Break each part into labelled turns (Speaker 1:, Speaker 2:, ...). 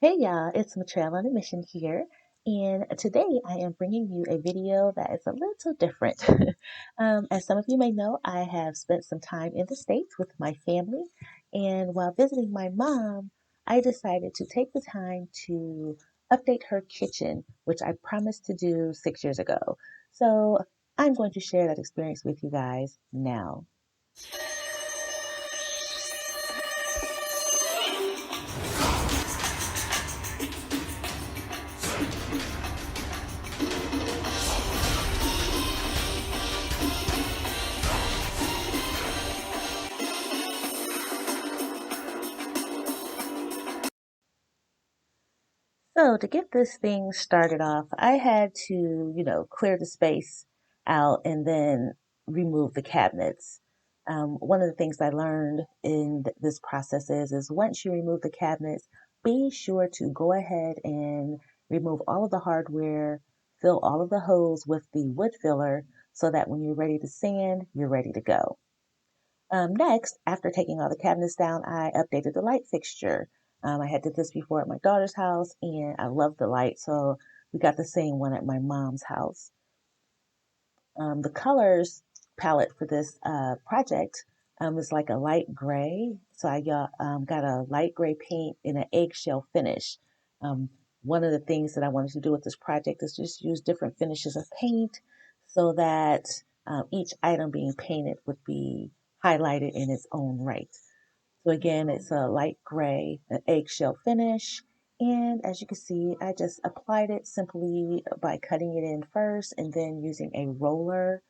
Speaker 1: Hey y'all, it's Michelle on a mission here, and today I am bringing you a video that is a little different. As some of you may know, I have spent some time in the States with my family, and while visiting my mom, I decided to take the time to update her kitchen, which I promised to do 6 years ago. So I'm going to share that experience with you guys now. So to get this thing started off, I had to, clear the space out and then remove the cabinets. One of the things I learned in this process is once you remove the cabinets, be sure to go ahead and remove all of the hardware, fill all of the holes with the wood filler so that when you're ready to sand, you're ready to go. Next, after taking all the cabinets down, I updated the light fixture. I had did this before at my daughter's house, and I love the light, so we got the same one at my mom's house. The colors palette for this project is like a light gray, so I got a light gray paint in an eggshell finish. Um, One of the things that I wanted to do with this project is just use different finishes of paint so that each item being painted would be highlighted in its own right. So again, it's a light gray, an eggshell finish. And as you can see, I just applied it simply by cutting it in first and then using a roller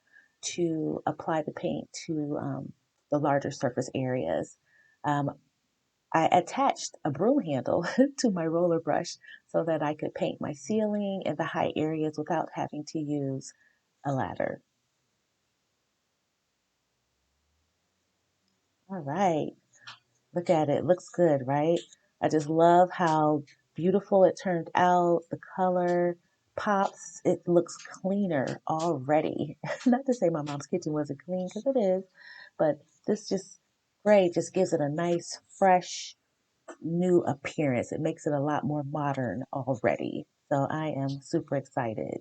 Speaker 1: to apply the paint to the larger surface areas. Um, I attached a broom handle to my roller brush so that I could paint my ceiling and the high areas without having to use a ladder. All right. Look at it. Looks good, right? I just love how beautiful it turned out. The color pops. It looks cleaner already. Not to say my mom's kitchen wasn't clean, because it is, but this just gray just gives it a nice, fresh, new appearance. It makes it a lot more modern already. So I am super excited.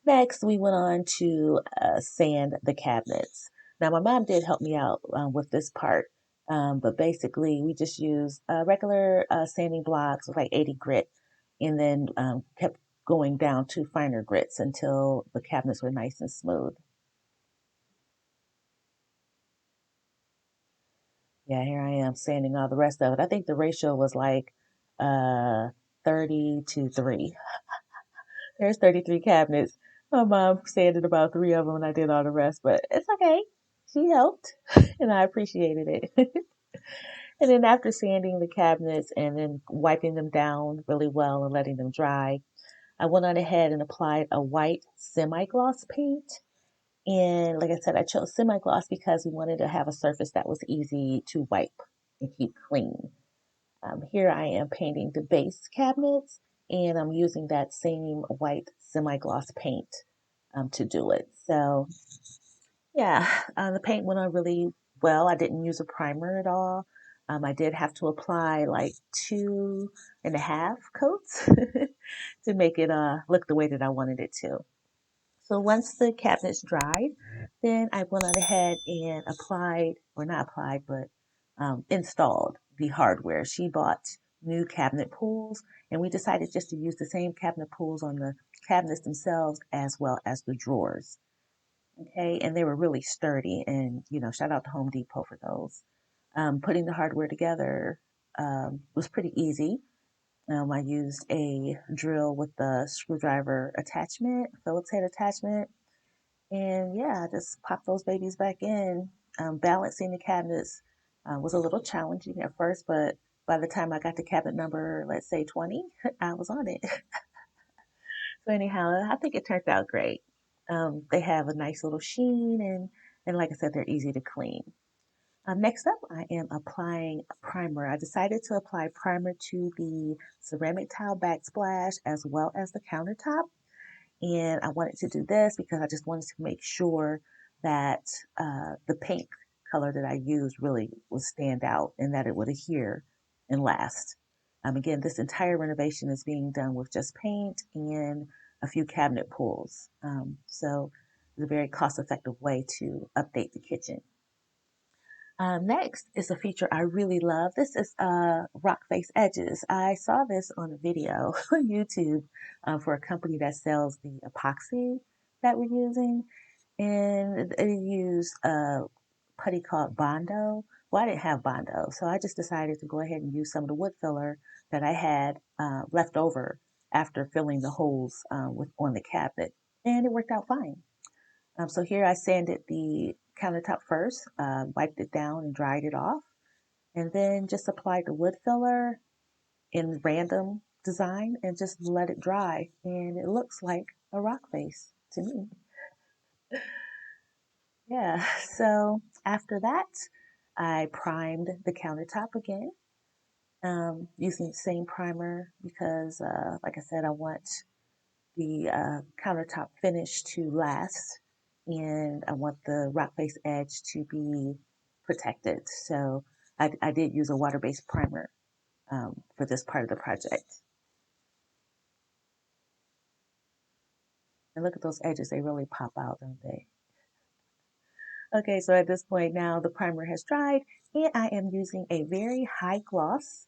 Speaker 1: Next, we went on to sand the cabinets. Now, my mom did help me out with this part, but basically, we just used regular sanding blocks with like 80 grit and then kept going down to finer grits until the cabinets were nice and smooth. Yeah, here I am sanding all the rest of it. I think the ratio was like uh, 30 to 3. There's 33 cabinets. My mom sanded about three of them and I did all the rest, but it's okay. She helped and I appreciated it. And then after sanding the cabinets and then wiping them down really well and letting them dry, I went on ahead and applied a white semi-gloss paint. And like I said, I chose semi-gloss because we wanted to have a surface that was easy to wipe and keep clean. Here I am painting the base cabinets and I'm using that same white semi-gloss paint to do it. So yeah, the paint went on really well. I didn't use a primer at all. I did have to apply like 2.5 coats to make it look the way that I wanted it to. So once the cabinets dried, then I went on ahead and applied, or not applied, but installed the hardware. She bought new cabinet pulls, and we decided just to use the same cabinet pulls on the cabinets themselves as well as the drawers. Okay, and they were really sturdy, and shout out to Home Depot for those. Putting the hardware together was pretty easy. I used a drill with the screwdriver attachment, Phillips head attachment, and yeah, I just popped those babies back in. Balancing the cabinets was a little challenging at first, but by the time I got to cabinet number, let's say 20, I was on it. So anyhow, I think it turned out great. They have a nice little sheen, and like I said, they're easy to clean. Next up, I am applying a primer. I decided to apply primer to the ceramic tile backsplash as well as the countertop. And I wanted to do this because I just wanted to make sure that the paint color that I used really would stand out and that it would adhere. and last. Again, this entire renovation is being done with just paint and a few cabinet pulls. So it's a very cost-effective way to update the kitchen. Next is a feature I really love. This is rock face edges. I saw this on a video on YouTube for a company that sells the epoxy that we're using. And they use a putty called Bondo. Well, I didn't have Bondo, so I just decided to go ahead and use some of the wood filler that I had left over after filling the holes on the cabinet. And it worked out fine. So here I sanded the countertop first, wiped it down and dried it off, and then just applied the wood filler in random design and just let it dry. And it looks like a rock face to me. Yeah, so after that, I primed the countertop again using the same primer because, like I said, I want the countertop finish to last, and I want the rock face edge to be protected. So I did use a water-based primer for this part of the project. And look at those edges, they really pop out, don't they? Okay, so at this point now the primer has dried, and I am using a very high gloss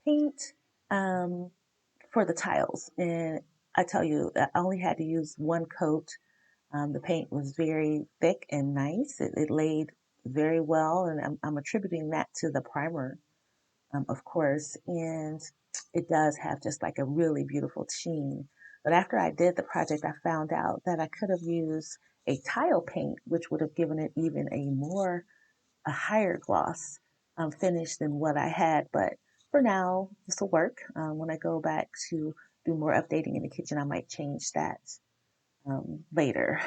Speaker 1: paint for the tiles. And I tell you, I only had to use one coat. The paint was very thick and nice. It laid very well, and I'm attributing that to the primer, of course. And it does have just like a really beautiful sheen. But after I did the project, I found out that I could have used a tile paint, which would have given it even a higher gloss finish than what I had. But for now, this will work. When I go back to do more updating in the kitchen, I might change that later.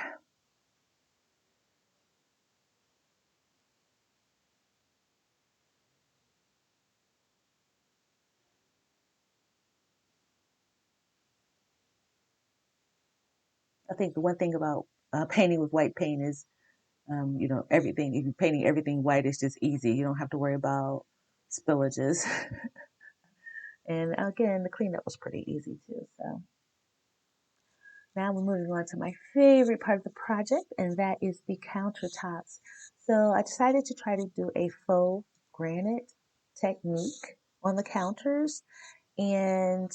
Speaker 1: I think the one thing about painting with white paint is, everything, if you're painting everything white, it's just easy. You don't have to worry about spillages. And again, the cleanup was pretty easy too. So now we're moving on to my favorite part of the project, and that is the countertops. So I decided to try to do a faux granite technique on the counters. And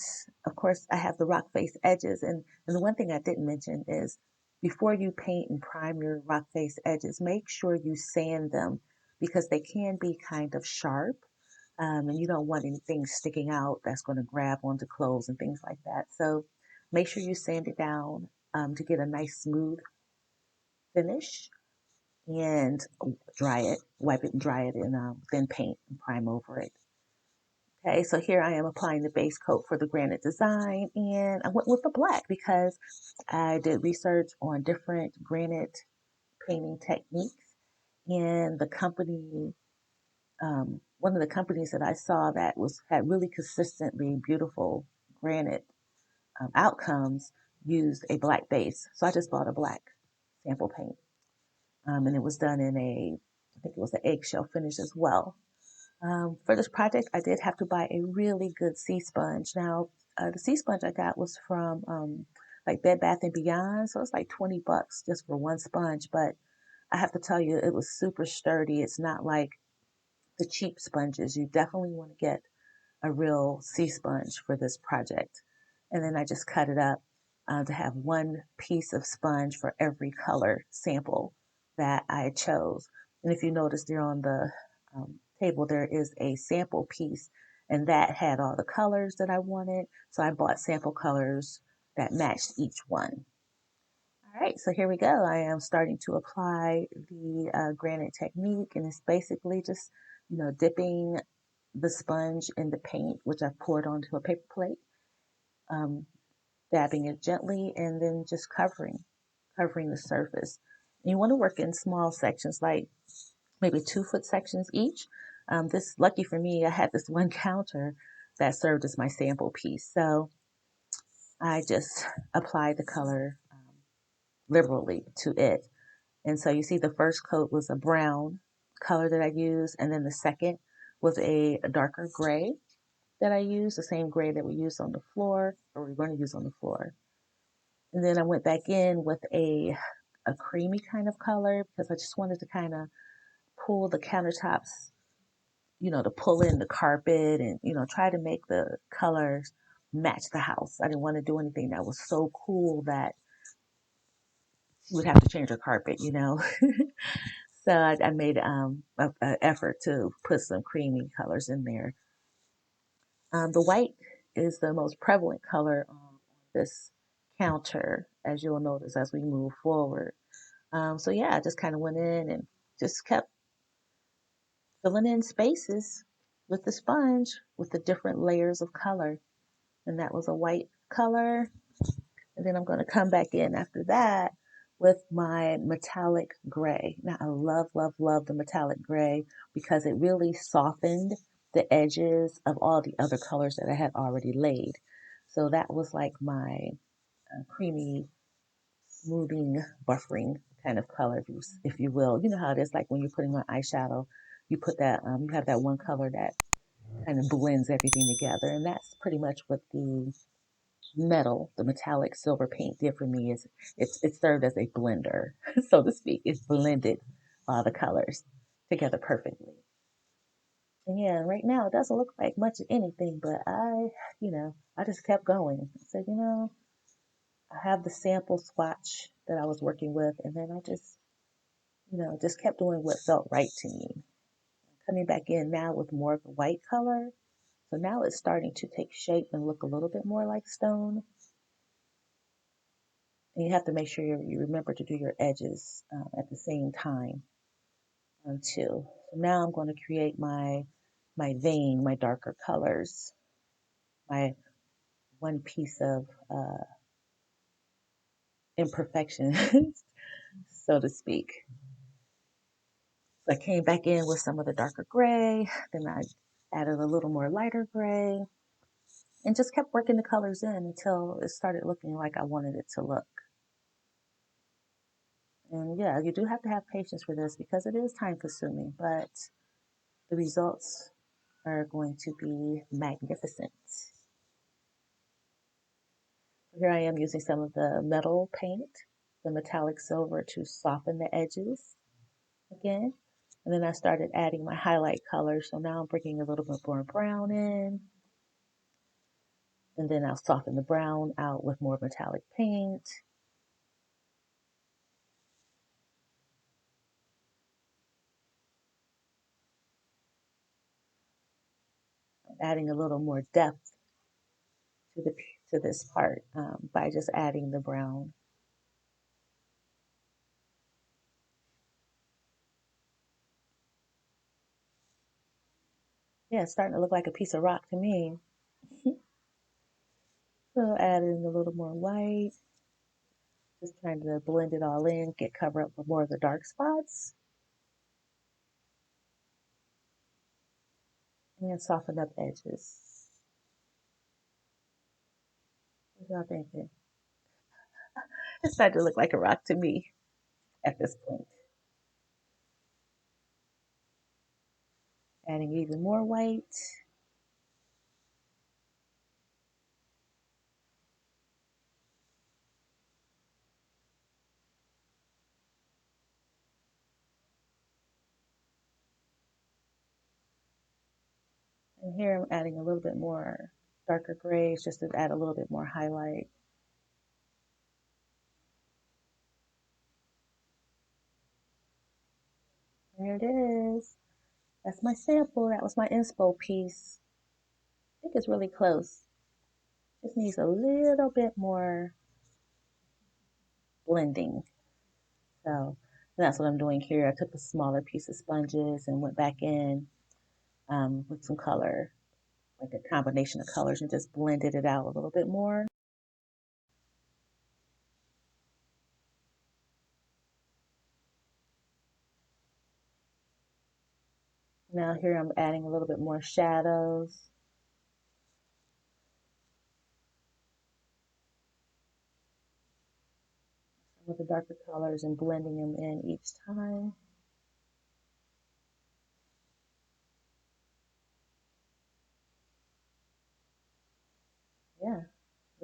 Speaker 1: of course, I have the rock face edges. And the one thing I didn't mention is before you paint and prime your rock face edges, make sure you sand them because they can be kind of sharp. And you don't want anything sticking out that's going to grab onto clothes and things like that. So make sure you sand it down to get a nice smooth finish and dry it, wipe it and dry it, and then paint and prime over it. Okay, so here I am applying the base coat for the granite design, and I went with the black because I did research on different granite painting techniques, and the company, one of the companies that I saw that had really consistently beautiful granite outcomes used a black base. So I just bought a black sample paint, and it was done in I think it was an eggshell finish as well. For this project, I did have to buy a really good sea sponge. Now, the sea sponge I got was from like Bed Bath and Beyond, so it's like $20 just for one sponge. But I have to tell you, it was super sturdy. It's not like the cheap sponges. You definitely want to get a real sea sponge for this project. And then I just cut it up to have one piece of sponge for every color sample that I chose. And if you notice there on the table, there is a sample piece, and that had all the colors that I wanted. So I bought sample colors that matched each one. All right, so here we go. I am starting to apply the granite technique, and it's basically just, dipping the sponge in the paint, which I've poured onto a paper plate, um, dabbing it gently, and then just covering the surface. And you want to work in small sections, like maybe 2 foot sections each. Lucky for me, I had this one counter that served as my sample piece. So I just applied the color liberally to it. And so you see the first coat was a brown color that I used, and then the second was a darker gray that I used, the same gray that we used on the floor, or we're going to use on the floor. And then I went back in with a creamy kind of color because I just wanted to kind of pull the countertops, to pull in the carpet and, try to make the colors match the house. I didn't want to do anything that was so cool that you would have to change your carpet. So I made an effort to put some creamy colors in there. The white is the most prevalent color on this counter, as you'll notice as we move forward. So yeah, I just kind of went in and just kept filling in spaces with the sponge with the different layers of color. And that was a white color. And then I'm going to come back in after that with my metallic gray. Now, I love, love, love the metallic gray because it really softened the edges of all the other colors that I had already laid. So that was like my creamy, smoothing, buffering kind of color, if you will. You know how it is like when you're putting on eyeshadow, you put that, you have that one color that kind of blends everything together. And that's pretty much what the metallic silver paint did for me is it served as a blender, so to speak. It blended all the colors together perfectly. And yeah, right now it doesn't look like much of anything, but I just kept going. I said, I have the sample swatch that I was working with, and then I just kept doing what felt right to me. Coming back in now with more of the white color. So now it's starting to take shape and look a little bit more like stone. And you have to make sure you remember to do your edges at the same time too. So now I'm going to create my vein, my darker colors, my one piece of imperfection, so to speak. So I came back in with some of the darker gray, then I added a little more lighter gray, and just kept working the colors in until it started looking like I wanted it to look. And yeah, you do have to have patience for this because it is time consuming, but the results are going to be magnificent. Here I am using some of the metal paint, the metallic silver to soften the edges again. And then I started adding my highlight color. So now I'm bringing a little bit more brown in. And then I'll soften the brown out with more metallic paint. Adding a little more depth to the to this part by just adding the brown. Yeah, it's starting to look like a piece of rock to me. So adding a little more white, just trying to blend it all in, cover up more of the dark spots, and soften up edges. What y'all thinking? It's starting to look like a rock to me at this point. Adding even more white. And here I'm adding a little bit more darker grays just to add a little bit more highlight. There it is. That's my sample. That was my inspo piece. I think it's really close. Just needs a little bit more blending. So that's what I'm doing here. I took a smaller piece of sponges and went back in with some color, like a combination of colors, and just blended it out a little bit more. Now here I'm adding a little bit more shadows. Some of the darker colors and blending them in each time.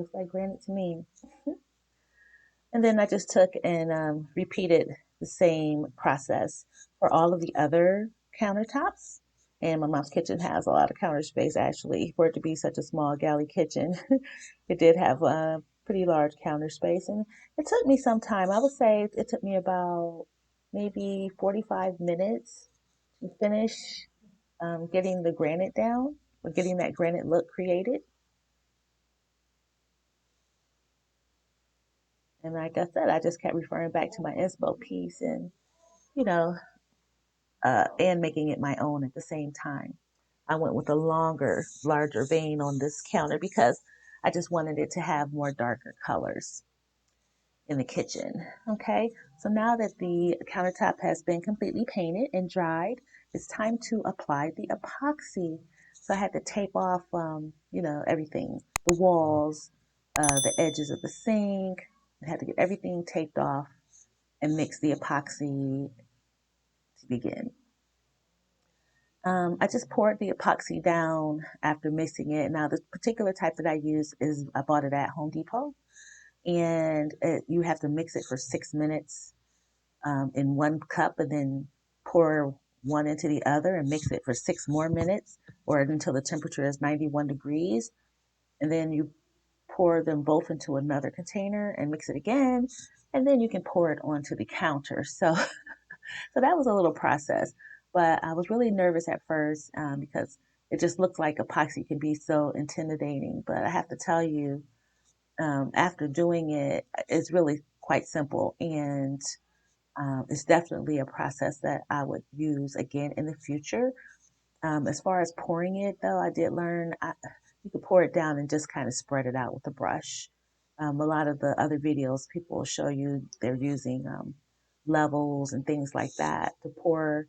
Speaker 1: Looks like granite to me. And then I just took and repeated the same process for all of the other countertops. And my mom's kitchen has a lot of counter space actually for it to be such a small galley kitchen. It did have a pretty large counter space, and it took me some time. I would say it took me about maybe 45 minutes to finish getting the granite down or getting that granite look created. And like I said, I just kept referring back to my inspo piece and, you know, and making it my own at the same time. I went with a longer, larger vein on this counter because I just wanted it to have more darker colors in the kitchen. Okay, so now that the countertop has been completely painted and dried, it's time to apply the epoxy. So I had to tape off, everything, the walls, the edges of the sink. I had to get everything taped off and mix the epoxy to begin. I just poured the epoxy down after mixing it. Now, the particular type that I use is I bought it at Home Depot, and you have to mix it for 6 minutes in one cup, and then pour one into the other and mix it for 6 more minutes, or until the temperature is 91 degrees, and then you pour them both into another container and mix it again, and then you can pour it onto the counter. So that was a little process, but I was really nervous at first because it just looked like epoxy can be so intimidating. But I have to tell you, after doing it, it's really quite simple, and it's definitely a process that I would use again in the future. As far as pouring it, though, I did learn you could pour it down and just kind of spread it out with a brush. A lot of the other videos, people will show you they're using levels and things like that to pour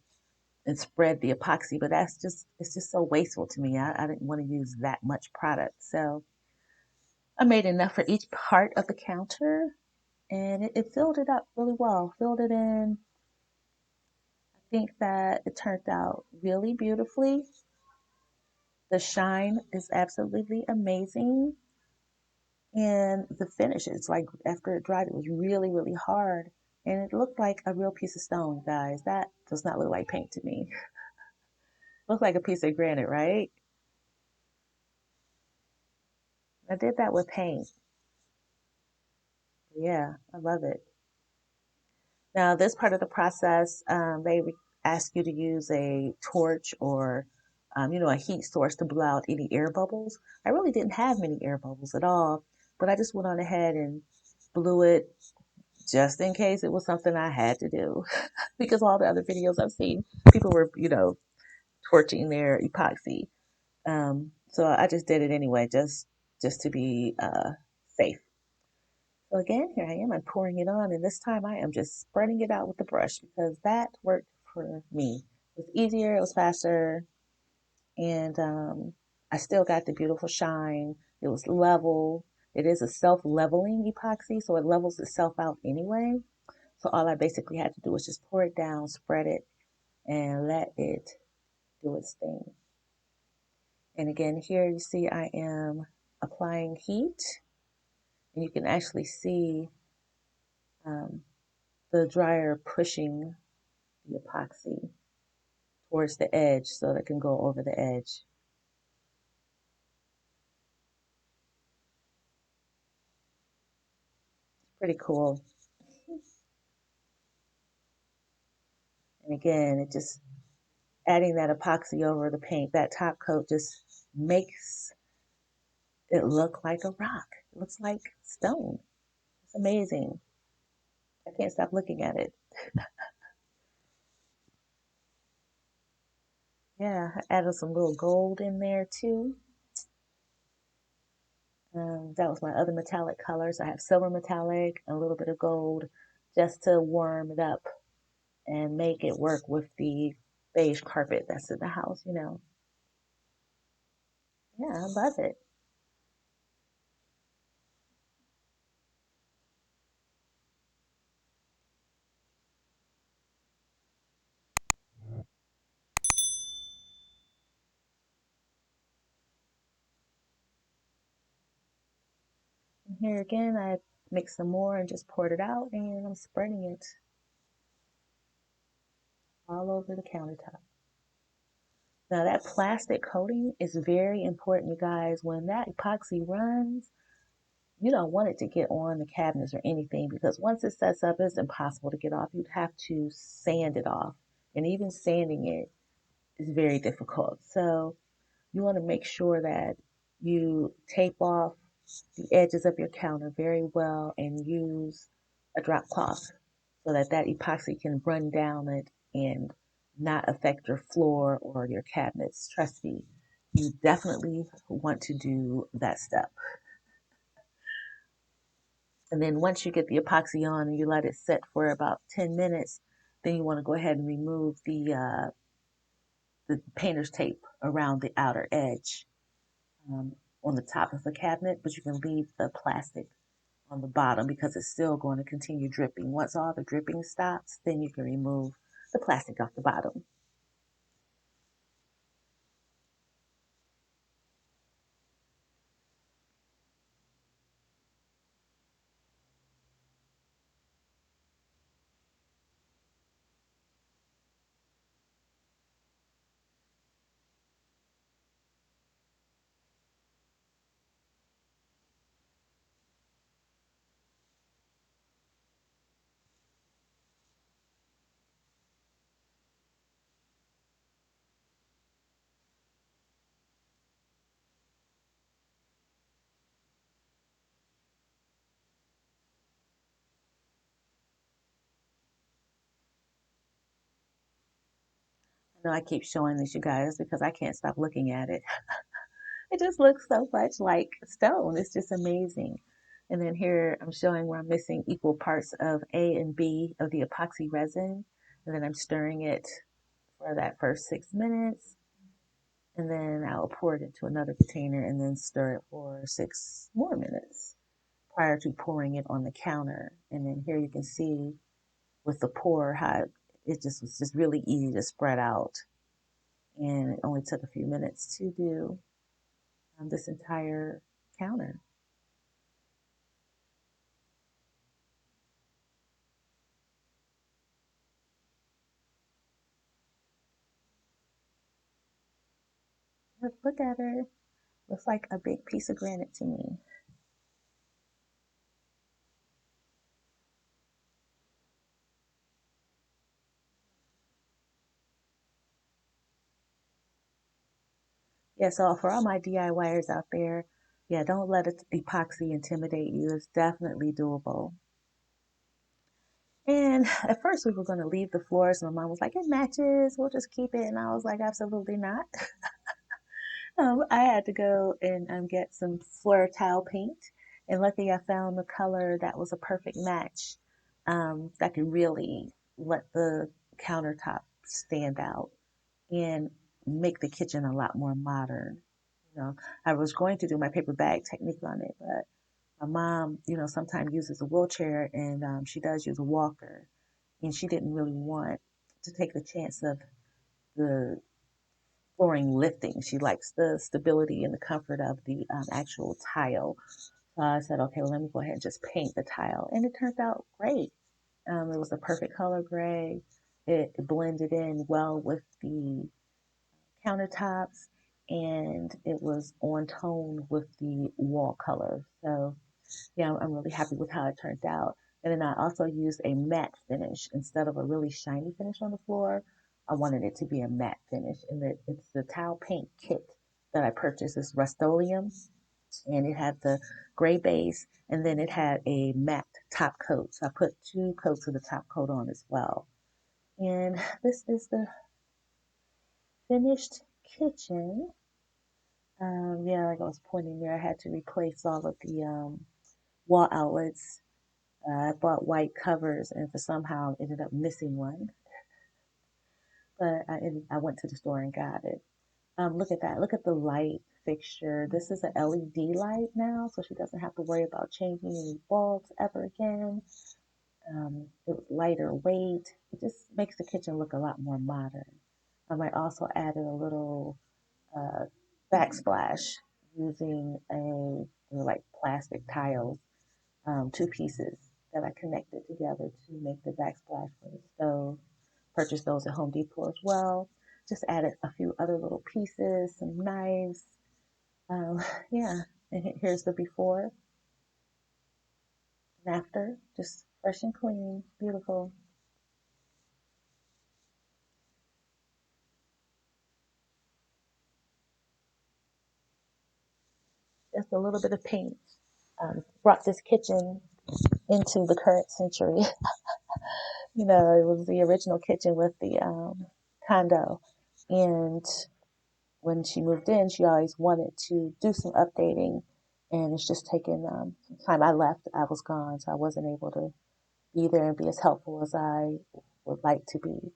Speaker 1: and spread the epoxy, but it's just so wasteful to me. I didn't want to use that much product. So I made enough for each part of the counter, and it filled it up really well, filled it in. I think that it turned out really beautifully. The shine is absolutely amazing. And the finish, it's like after it dried, it was really, really hard. And it looked like a real piece of stone, guys. That does not look like paint to me. Looks like a piece of granite, right? I did that with paint. Yeah, I love it. Now, this part of the process, ask you to use a torch or, a heat source to blow out any air bubbles. I really didn't have many air bubbles at all, but I just went on ahead and blew it just in case it was something I had to do. Because all the other videos I've seen, people were, torching their epoxy. So I just did it anyway, just to be safe. So again, here I am. I'm pouring it on, and this time I am just spreading it out with the brush because that worked for me. It was easier, it was faster, and I still got the beautiful shine. It was level. It is a self-leveling epoxy, so it levels itself out anyway. So all I basically had to do was just pour it down, spread it, and let it do its thing. And again, here you see I am applying heat, and you can actually see um, the dryer pushing the epoxy towards the edge so that it can go over the edge. Pretty cool. And again, it just adding that epoxy over the paint, that top coat just makes it look like a rock. It looks like stone. It's amazing. I can't stop looking at it. Yeah, I added some little gold in there too. That was my other metallic colors. I have silver metallic, a little bit of gold, just to warm it up and make it work with the beige carpet that's in the house. Yeah, I love it. here again, I mixed some more and just poured it out, and I'm spreading it all over the countertop. Now that plastic coating is very important, you guys. When that epoxy runs, you don't want it to get on the cabinets or anything because once it sets up, it's impossible to get off. You'd have to sand it off. And even sanding it is very difficult. So you want to make sure that you tape off the edges of your counter very well and use a drop cloth so that that epoxy can run down it and not affect your floor or your cabinets. Trust me, you definitely want to do that step. And then once you get the epoxy on and you let it set for about 10 minutes, then you want to go ahead and remove the painter's tape around the outer edge um, on the top of the cabinet, but you can leave the plastic on the bottom because it's still going to continue dripping. Once all the dripping stops, then you can remove the plastic off the bottom. I know I keep showing this, you guys, because I can't stop looking at it. It just looks so much like stone. It's just amazing. And then here I'm showing where I'm mixing equal parts of A and B of the epoxy resin. And then I'm stirring it for that first 6 minutes. And then I'll pour it into another container and then stir it for 6 more minutes prior to pouring it on the counter. And then here you can see with the pour how it just was just really easy to spread out. And it only took a few minutes to do this entire counter. Look at her. Looks like a big piece of granite to me. Yeah, so for all my DIYers out there, yeah, don't let epoxy intimidate you. It's definitely doable. And at first we were going to leave the floors. My mom was like, it matches. We'll just keep it. And I was like, absolutely not. I had to go and get some floor tile paint. And luckily I found the color that was a perfect match that could really let the countertop stand out and make the kitchen a lot more modern. You know, I was going to do my paper bag technique on it, but my mom, sometimes uses a wheelchair and she does use a walker. And she didn't really want to take the chance of the flooring lifting. She likes the stability and the comfort of the actual tile. So I said, okay, well, let me go ahead and just paint the tile. And it turned out great. It was a perfect color gray. It blended in well with the countertops and it was on tone with the wall color. So yeah, I'm really happy with how it turned out. And then I also used a matte finish instead of a really shiny finish on the floor. I wanted it to be a matte finish, and it's the tile paint kit that I purchased. It's Rust-Oleum, and it had the gray base, and then it had a matte top coat. So I put 2 coats of the top coat on as well. And this is the finished kitchen. Yeah, like I was pointing there, I had to replace all of the wall outlets. I bought white covers and for somehow ended up missing one, but I went to the store and got it. Look at that. Look at the light fixture. This is an LED light now, so she doesn't have to worry about changing any bulbs ever again. It was lighter weight. It just makes the kitchen look a lot more modern. I also added a little uh, backsplash using a like plastic tiles two pieces that I connected together to make the backsplash for the stove. Purchased those at Home Depot as well. Just added a few other little pieces, some knives. Um, yeah, and here's the before and after, just fresh and clean, beautiful. Just a little bit of paint. Brought this kitchen into the current century. It was the original kitchen with the condo. And when she moved in, she always wanted to do some updating. And it's just taken some time. I left, I was gone, so I wasn't able to be there and be as helpful as I would like to be.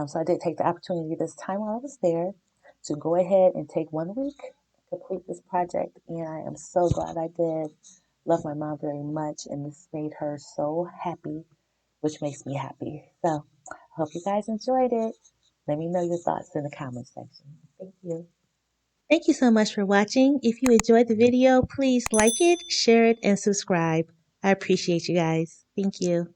Speaker 1: So I did take the opportunity this time while I was there to go ahead and take 1 week, complete this project, and I am so glad I did. Love my mom very much, and this made her so happy, which makes me happy. So I hope you guys enjoyed it. Let me know your thoughts in the comments section. Thank you. Thank you so much for watching. If you enjoyed the video, please like it, share it, and subscribe. I appreciate you guys. Thank you.